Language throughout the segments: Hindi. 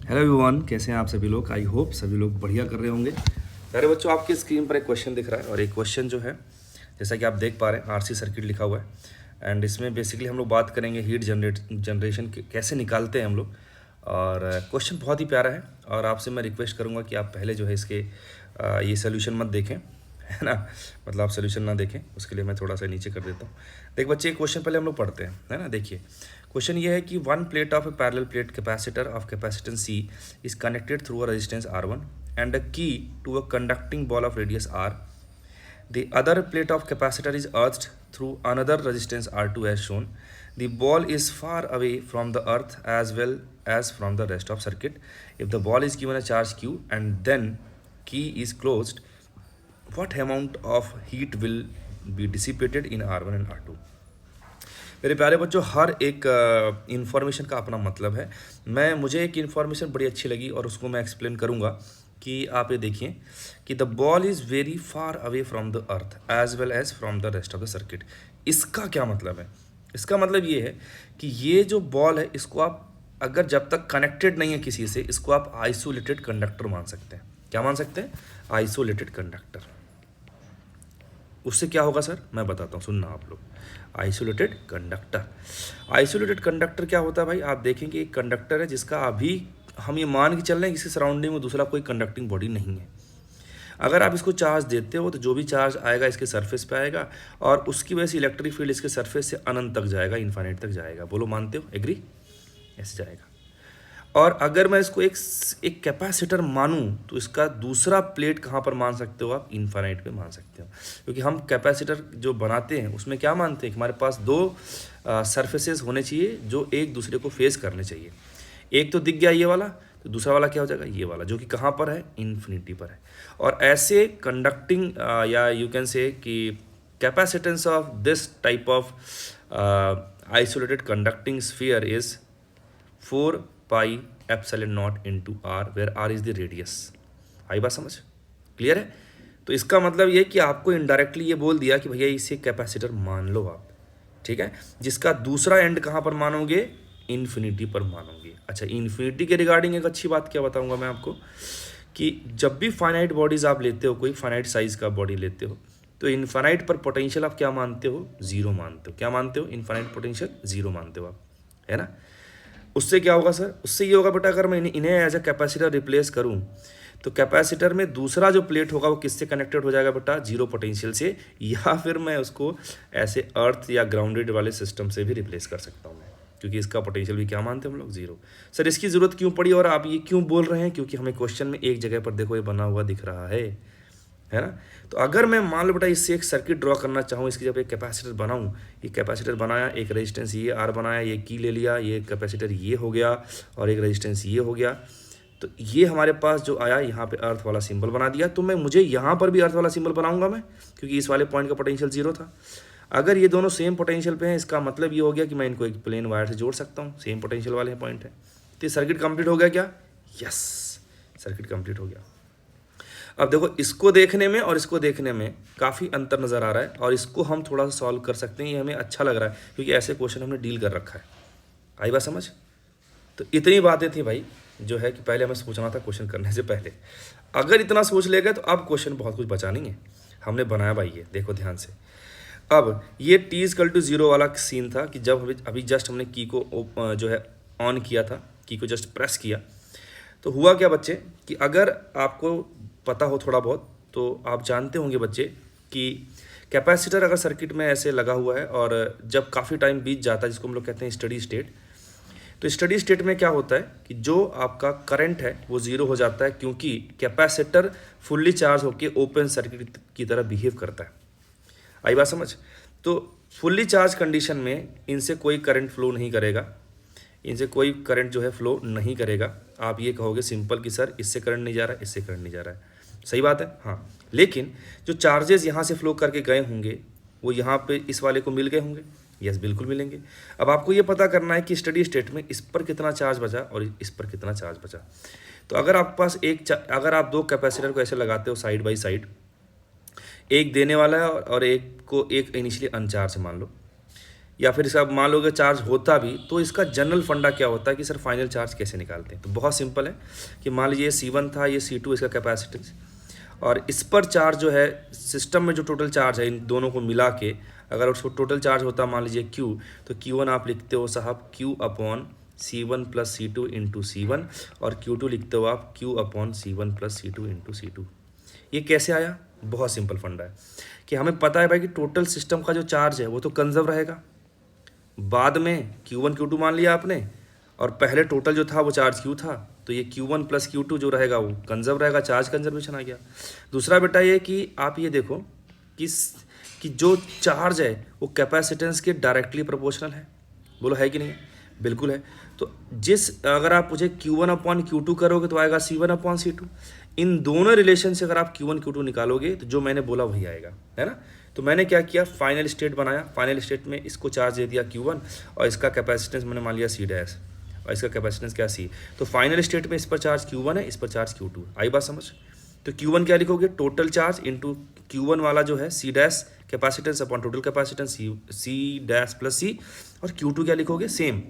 हेलो एवरीवन, कैसे हैं आप सभी लोग। आई होप सभी लोग बढ़िया कर रहे होंगे। प्यारे बच्चों, आपकी स्क्रीन पर एक क्वेश्चन दिख रहा है और एक क्वेश्चन जो है जैसा कि आप देख पा रहे हैं आरसी सर्किट लिखा हुआ है। एंड इसमें बेसिकली हम लोग बात करेंगे हीट जनरेशन कैसे निकालते हैं हम लोग। और क्वेश्चन बहुत ही प्यारा है और आपसे मैं रिक्वेस्ट करूँगा कि आप पहले जो है इसके ये सोल्यूशन मत देखें, है ना। मतलब आप सोल्यूशन ना देखें, उसके लिए मैं थोड़ा सा नीचे कर देता हूँ। देख बच्चे, क्वेश्चन पहले हम लोग पढ़ते हैं, है ना। देखिए क्वेश्चन ये है कि one plate of A parallel plate capacitor of capacitance C is connected through a resistance R1 and a key to a conducting ball of radius R. The other plate of capacitor is earthed through another resistance R2 as shown. The ball is far away from the earth as well as from the rest of circuit. If the ball is given a charge Q and then key is closed, what amount of heat will be dissipated in R1 and R2? मेरे प्यारे बच्चों, हर एक इन्फॉर्मेशन का अपना मतलब है। मुझे एक इन्फॉर्मेशन बड़ी अच्छी लगी और उसको मैं एक्सप्लेन करूँगा कि आप ये देखिए कि the ball is very far away from the earth as well as from the rest of the circuit. इसका क्या मतलब है? इसका मतलब ये है कि ये जो बॉल है इसको आप अगर जब तक कनेक्टेड नहीं है किसी से, इसको आप आइसोलेटेड कंडक्टर मान सकते हैं। क्या मान सकते हैं? Isolated conductor. उससे क्या होगा सर, मैं बताता हूँ, सुनना आप लोग। आइसोलेटेड कंडक्टर, आइसोलेटेड कंडक्टर क्या होता है भाई? आप देखेंगे एक कंडक्टर है जिसका अभी हम ये मान के चल रहे हैं कि इसके सराउंडिंग में दूसरा कोई कंडक्टिंग बॉडी नहीं है। अगर आप इसको चार्ज देते हो तो जो भी चार्ज आएगा इसके सरफेस पे आएगा और उसकी वजह से इलेक्ट्रिक फील्ड इसके सरफेस से अनंत तक जाएगा, इन्फाइनाइट तक जाएगा। बोलो मानते हो? एग्री? ऐसे जाएगा। और अगर मैं इसको एक कैपेसिटर मानूं तो इसका दूसरा प्लेट कहाँ पर मान सकते हो आप? इन्फाइनाइट पे मान सकते हो। क्योंकि हम कैपेसिटर जो बनाते हैं उसमें क्या मानते हैं कि हमारे पास दो सरफेसेस होने चाहिए जो एक दूसरे को फेस करने चाहिए। एक तो दिख गया ये वाला, तो दूसरा वाला क्या हो जाएगा? ये वाला, जो कि कहाँ पर है? इन्फिनिटी पर है। और ऐसे कंडक्टिंग या यू कैन से कि capacitance of this type of isolated conducting sphere is 4 pi epsilon naught into r, where r is the radius. आई बात समझ? क्लियर है? तो इसका मतलब ये कि आपको इनडायरेक्टली ये बोल दिया कि भैया इसे कैपेसिटर मान लो आप, ठीक है, जिसका दूसरा एंड कहाँ पर मानोगे? इन्फिनिटी पर मानोगे। अच्छा, इन्फिनिटी के रिगार्डिंग एक अच्छी बात क्या बताऊंगा मैं आपको कि जब भी फाइनाइट बॉडीज आप लेते हो, कोई फाइनाइट साइज का बॉडी लेते हो, तो इन्फाइनाइट पर पोटेंशियल आप क्या मानते हो? जीरो मानते हो। क्या मानते हो? इन्फाइनाइट पोटेंशियल जीरो मानते हो आप, है ना। उससे क्या होगा सर? उससे ये होगा बेटा, अगर मैं इन्हें एज अ कैपेसिटर रिप्लेस करूं तो कैपेसिटर में दूसरा जो प्लेट होगा वो किससे कनेक्टेड हो जाएगा बेटा? जीरो पोटेंशियल से, या फिर मैं उसको ऐसे अर्थ या ग्राउंडेड वाले सिस्टम से भी रिप्लेस कर सकता हूँ मैं, क्योंकि इसका पोटेंशियल भी क्या मानते हैं हम लोग? जीरो। सर इसकी ज़रूरत क्यों पड़ी और आप ये क्यों बोल रहे हैं? क्योंकि हमें क्वेश्चन में एक जगह पर देखो ये बना हुआ दिख रहा है ना। तो अगर मैं मान लो बेटा इससे एक सर्किट ड्रॉ करना चाहूँ, इसकी जब एक कैपेसिटर बनाऊँ, ये कैपेसिटर बनाया, एक रेजिस्टेंस ये आर बनाया, ये की ले लिया, ये कैपेसिटर ये हो गया और एक रेजिस्टेंस ये हो गया, तो ये हमारे पास जो आया यहाँ पे अर्थ वाला सिंबल बना दिया। तो मुझे यहाँ पर भी अर्थ वाला सिंबल बनाऊंगा मैं, क्योंकि इस वाले पॉइंट का पोटेंशियल जीरो था। अगर ये दोनों सेम पोटेंशियल पे हैं, इसका मतलब ये हो गया कि मैं इनको एक प्लेन वायर से जोड़ सकता हूँ, सेम पोटेंशियल वाले पॉइंट है। तो सर्किट कंप्लीट हो गया क्या? यस, सर्किट कंप्लीट हो गया। अब देखो, इसको देखने में और इसको देखने में काफ़ी अंतर नज़र आ रहा है और इसको हम थोड़ा सा सॉल्व कर सकते हैं। ये हमें अच्छा लग रहा है क्योंकि ऐसे क्वेश्चन हमने डील कर रखा है। आई बात समझ? तो इतनी बातें थी भाई, जो है कि पहले हमें सोचना था क्वेश्चन करने से पहले। अगर इतना सोच ले गए तो अब क्वेश्चन बहुत कुछ बचा नहीं है। हमने बनाया भाई, ये देखो ध्यान से। अब ये t=0 वाला सीन था कि जब अभी जस्ट हमने की को जो है ऑन किया था, की को जस्ट प्रेस किया, तो हुआ क्या बच्चे कि अगर आपको पता हो थोड़ा बहुत तो आप जानते होंगे बच्चे कि कैपेसिटर अगर सर्किट में ऐसे लगा हुआ है और जब काफ़ी टाइम बीत जाता है, जिसको हम लोग कहते हैं स्टडी स्टेट, तो स्टडी स्टेट में क्या होता है कि जो आपका करंट है वो ज़ीरो हो जाता है, क्योंकि कैपेसिटर फुल्ली चार्ज होकर ओपन सर्किट की तरह बिहेव करता है। आई बात समझ? तो फुल्ली चार्ज कंडीशन में इनसे कोई करंट फ्लो नहीं करेगा, इनसे कोई करंट जो है फ्लो नहीं करेगा। आप ये कहोगे सिंपल कि सर इससे करंट नहीं जा रहा है, इससे करंट नहीं जा रहा है। सही बात है, हाँ। लेकिन जो चार्जेस यहाँ से फ्लो करके गए होंगे वो यहाँ पे इस वाले को मिल गए होंगे। यस, बिल्कुल मिलेंगे। अब आपको ये पता करना है कि स्टडी स्टेट में इस पर कितना चार्ज बचा और इस पर कितना चार्ज बचा। तो अगर आपके पास अगर आप दो कैपेसिटर को ऐसे लगाते हो साइड बाई साइड, एक देने वाला है और एक को एक इनिशियली अनचार्ज मान लो, या फिर इसका मान लो कि चार्ज होता भी तो इसका जनरल फंडा क्या होता है कि सर फाइनल चार्ज कैसे निकालते हैं। तो बहुत सिंपल है कि मान लीजिए C1 था, ये C2 इसका कैपेसिटेंस, और इस पर चार्ज जो है सिस्टम में जो टोटल चार्ज है इन दोनों को मिला के अगर उसको टोटल चार्ज होता मान लीजिए Q, तो Q1 आप लिखते हो साहब Q upon C1 plus C2 into C1, और Q2 लिखते हो आप Q upon C1 plus C2 into C2। ये कैसे आया? बहुत सिंपल फंडा है कि हमें पता है भाई कि टोटल सिस्टम का जो चार्ज है वो तो कंजर्व रहेगा, बाद में Q1 Q2 मान लिया आपने, और पहले टोटल जो था वो चार्ज Q था, तो ये Q1 प्लस Q2 जो रहेगा वो कंजर्व रहेगा, चार्ज कंजर्वेशन आ गया। दूसरा बेटा ये कि आप ये देखो कि जो चार्ज है वो कैपेसिटेंस के डायरेक्टली प्रोपोर्शनल है, बोलो है कि नहीं? बिल्कुल है। तो अगर आप मुझे Q1 अपॉन Q2 करोगे तो आएगा C1 अपॉन C2। इन दोनों रिलेशन से अगर आप Q1 Q2 निकालोगे तो जो मैंने बोला वही आएगा, है ना। तो मैंने क्या किया, फाइनल स्टेट बनाया, फाइनल स्टेट में इसको चार्ज दे दिया Q1 और इसका कैपेसिटेंस मैंने मान लिया C डैश, और इसका कैपेसिटेंस क्या C। तो फाइनल स्टेट में इस पर चार्ज Q1 है, इस पर चार्ज Q2। आई बात समझ? तो Q1 क्या लिखोगे, टोटल चार्ज इंटू Q1 वाला जो है C dash capacitance upon total capacitance C dash plus C, और Q2 क्या लिखोगे, same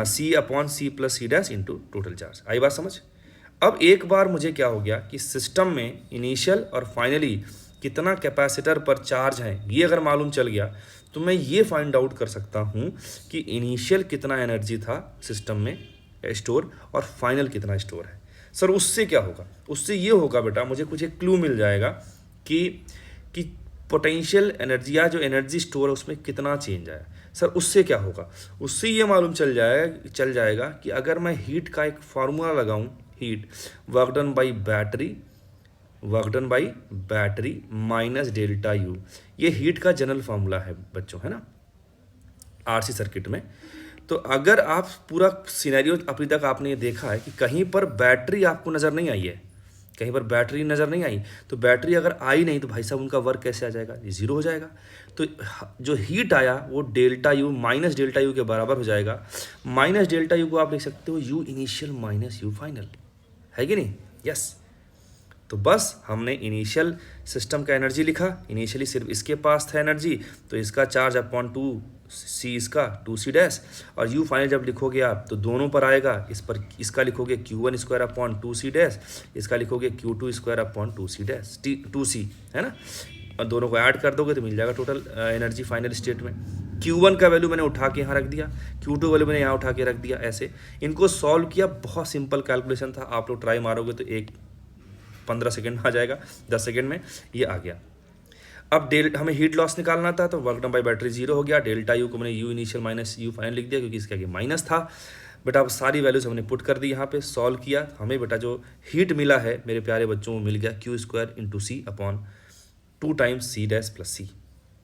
C upon C plus C dash into total charge. आई बात समझ? अब एक बार मुझे क्या हो गया कि सिस्टम में इनिशियल और फाइनली कितना कैपेसिटर पर चार्ज है ये अगर मालूम चल गया तो मैं ये फाइंड आउट कर सकता हूँ कि इनिशियल कितना एनर्जी था सिस्टम में स्टोर और फाइनल कितना स्टोर है। सर उससे क्या होगा? उससे ये होगा बेटा, मुझे कुछ एक क्लू मिल जाएगा कि पोटेंशियल एनर्जी या जो एनर्जी स्टोर है उसमें कितना चेंज आया। सर उससे क्या होगा? उससे ये मालूम चल जाएगा कि अगर मैं हीट का एक फार्मूला लगाऊं, heat work done by battery minus delta U, ये हीट का जनरल फार्मूला है बच्चों, है ना, आरसी सर्किट में। तो अगर आप पूरा सिनेरियो अभी तक आपने ये देखा है कि कहीं पर बैटरी आपको नज़र नहीं आई है, कहीं पर बैटरी नज़र नहीं आई, तो बैटरी अगर आई नहीं तो भाई साहब उनका वर्क कैसे आ जाएगा? ये जीरो हो जाएगा। तो जो हीट आया वो delta U minus delta U के बराबर हो जाएगा। माइनस डेल्टा यू को आप लिख सकते हो you initial minus you final, है कि नहीं? यस। तो बस हमने इनिशियल सिस्टम का एनर्जी लिखा, इनिशियली सिर्फ इसके पास था एनर्जी, तो इसका चार्ज अपॉन 2C, इसका 2C डैश, और यू फाइनल जब लिखोगे आप तो दोनों पर आएगा, इस पर इसका लिखोगे Q1 square upon 2C dash, इसका लिखोगे Q2 square upon 2C dash 2C, है ना, और दोनों को ऐड कर दोगे तो मिल जाएगा टोटल एनर्जी फाइनल स्टेट में। Q1 का वैल्यू मैंने उठा के यहाँ रख दिया, Q2 वैल्यू मैंने यहाँ उठा के रख दिया, ऐसे इनको सॉल्व किया। बहुत सिंपल कैलकुलेशन था, आप लोग ट्राई मारोगे तो 15 सेकेंड में आ जाएगा, 10 सेकेंड में ये आ गया। अब हमें हीट लॉस निकालना था, तो work done by battery zero हो गया। डेल्टा यू को मैंने you initial minus you final लिख दिया क्योंकि इसका ये माइनस था। बेटा अब सारी वैल्यूज हमने पुट कर दी यहाँ पे, सॉल्व किया, हमें बेटा जो हीट मिला है मेरे प्यारे बच्चों को मिल गया Q square into C upon 2 times C dash plus C,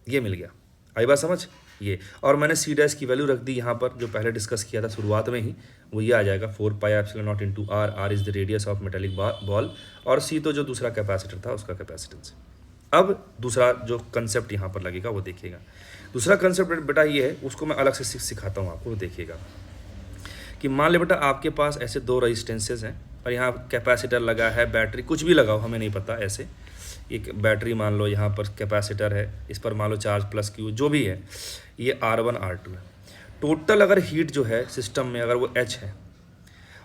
ये मिल गया। आई बात समझ? ये, और मैंने C डैश की वैल्यू रख दी यहाँ पर, जो पहले डिस्कस किया था शुरुआत में ही, वो ये आ जाएगा 4 pi epsilon not into R, R is the radius of metallic ball, और C तो जो दूसरा कैपेसिटर था उसका कैपेसिटेंस। अब दूसरा जो कंसेप्ट यहाँ पर लगेगा वो देखिएगा। दूसरा कंसेप्ट बेटा ये है, उसको मैं अलग से सिखाता हूँ आपको, देखिएगा कि मान ले बेटा आपके पास ऐसे 2 रजिस्टेंसेज हैं और यहाँ कैपेसिटर लगा है, बैटरी कुछ भी लगाओ हमें नहीं पता, ऐसे एक बैटरी मान लो, यहाँ पर कैपेसिटर है, इस पर मान लो चार्ज प्लस Q जो भी है, ये R1 R2 है। टोटल अगर हीट जो है सिस्टम में अगर वो H है,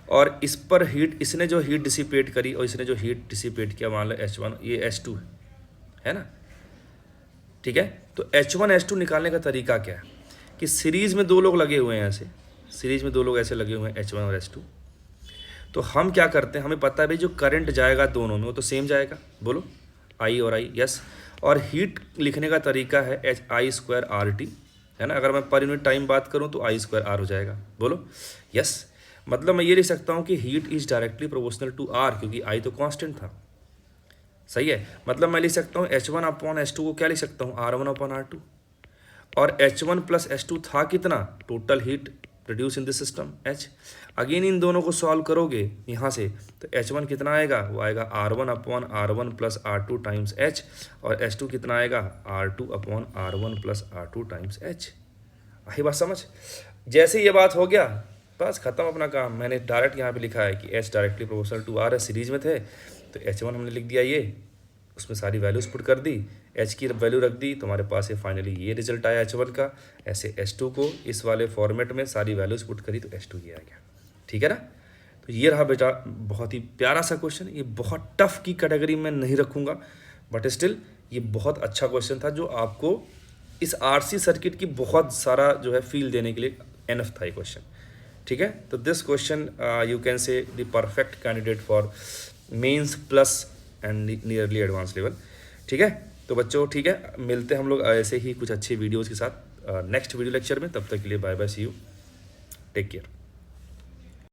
और इस पर हीट, इसने जो हीट डिसिपेट करी और इसने जो हीट डिसिपेट किया मान लो H1, ये H2 है ना, ठीक है। तो H1 H2 निकालने का तरीका क्या है कि सीरीज़ में 2 लोग लगे हुए हैं, ऐसे सीरीज़ में 2 लोग ऐसे लगे हुए हैं H1 और H2। तो हम क्या करते हैं, हमें पता है भाई जो करंट जाएगा दोनों में वो तो सेम जाएगा, बोलो I और I, यस। और हीट लिखने का तरीका है I स्क्वायर RT, है ना, अगर मैं पर यूनिट टाइम बात करूं तो I स्क्वायर R हो जाएगा, बोलो यस। मतलब मैं ये लिख सकता हूं कि heat is directly proportional to R, क्योंकि I तो कांस्टेंट था, सही है। मतलब मैं लिख सकता हूँ H1 अपॉन H2 को क्या लिख सकता हूँ, R1 अपॉन R2, और H1 प्लस H2 था कितना, total heat produce in this system H। Again in दोनों को सॉल्व करोगे यहाँ से तो H1 कितना आएगा, वो आएगा R1 upon R1 plus R2 times H, और H2 कितना आएगा, R2 upon R1 plus R2 times H। आई बात समझ? जैसे ये बात हो गया बस खत्म अपना काम। मैंने डायरेक्ट यहाँ पे लिखा है कि H directly proportional to R है, सीरीज में थे तो H1 हमने लिख दिया, ये उसमें सारी वैल्यूज पुट कर दी, एच की वैल्यू रख दी, तुम्हारे पास है फाइनली ये रिजल्ट आया H1 का। ऐसे H2 को इस वाले फॉर्मेट में सारी वैल्यूज पुट करी तो H2 ये आ गया। ठीक है ना। तो ये रहा बेटा बहुत ही प्यारा सा क्वेश्चन। ये बहुत टफ की कैटेगरी में नहीं रखूँगा, बट स्टिल ये बहुत अच्छा क्वेश्चन था जो आपको इस RC सर्किट की बहुत सारा जो है फील देने के लिए एनफ था ये क्वेश्चन। ठीक है। तो this question you can say the perfect candidate for mains plus and nearly advance level. ठीक है। तो बच्चों ठीक है, मिलते हैं हम लोग ऐसे ही कुछ अच्छे वीडियोज़ के साथ नेक्स्ट वीडियो लेक्चर में। तब तक के लिए bye bye, see you, take care.